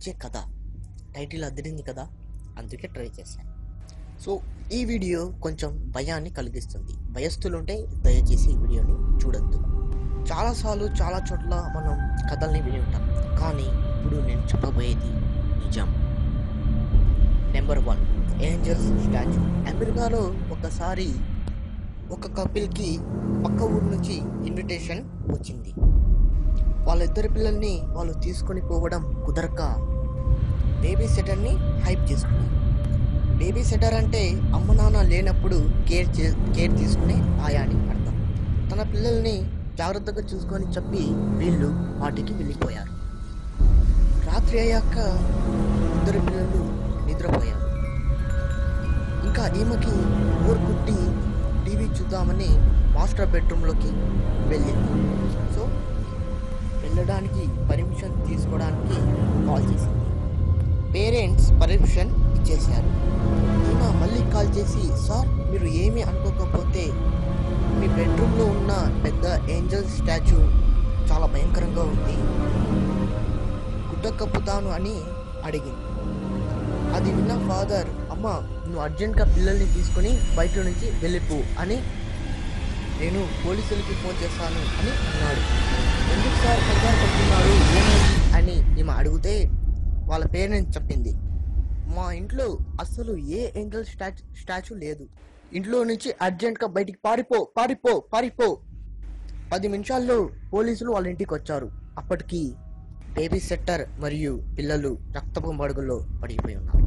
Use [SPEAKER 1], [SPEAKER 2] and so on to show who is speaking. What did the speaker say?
[SPEAKER 1] భయపెట్టించే కథ. టైటిల్ అదిరింది కదా, అందుకే ట్రై చేశాను. సో ఈ వీడియో కొంచెం భయాన్ని కలిగిస్తుంది. భయస్థులుంటే దయచేసి ఈ వీడియోని చూడొద్దు. చాలాసార్లు చాలా చోట్ల మనం కథల్ని విని ఉంటాం, కానీ ఇప్పుడు నేను చెప్పబోయేది నిజం. Number 1, angels statue. అమెరికాలో ఒకసారి ఒక కపిల్కి పక్క ఊరు నుంచి ఇన్విటేషన్ వచ్చింది. వాళ్ళిద్దరి పిల్లల్ని వాళ్ళు తీసుకొని పోవడం కుదరక బేబీ సిటర్ని హైప్ చేసుకున్నారు. బేబీ సిటర్ అంటే అమ్మ నాన్న లేనప్పుడు కేర్ తీసుకునే ఆయా అని అర్థం. తన పిల్లల్ని జాగ్రత్తగా చూసుకొని చెప్పి వీళ్ళు వాటికి వెళ్ళిపోయారు. రాత్రి అయ్యాక ఇద్దరు పిల్లలు నిద్రపోయారు. ఇంకా ఈమెకి బోర్ కుట్టి టీవీ చూద్దామని మాస్టర్ బెడ్రూమ్లోకి వెళ్ళింది. సో వెళ్ళడానికి పర్మిషన్ తీసుకోవడానికి కాల్ చేసింది. పేరెంట్స్ పర్మిషన్ ఇచ్చేశారు. ఈమె మళ్ళీ కాల్ చేసి, సార్ మీరు ఏమీ అనుకోకపోతే మీ బెడ్రూమ్లో ఉన్న పెద్ద ఏంజల్ స్టాచ్యూ చాలా భయంకరంగా ఉంది, గుడ్డ కప్పుతాను అని అడిగింది. అది విన్న ఫాదర్, అమ్మ నువ్వు అర్జెంట్గా పిల్లల్ని తీసుకొని బయట నుంచి వెళ్ళిపో అని, నేను పోలీసులకి ఫోన్ చేస్తాను అని అన్నాడు. ఎందుకు సార్ కంగారు పడుతున్నారు, ఏమైంది అని ఈమె అడిగితే వాళ్ళ పేరెంట్స్ చెప్పింది, మా ఇంట్లో అసలు ఏ ఏంజల్ స్టాచ్యూ లేదు, ఇంట్లో నుంచి అర్జెంట్గా బయటికి పారిపో. 10 నిమిషాల్లో పోలీసులు వాళ్ళ ఇంటికి వచ్చారు. అప్పటికి బేబీ సిట్టర్ మరియు పిల్లలు రక్తపు మడుగులో పడిపోయి ఉన్నారు.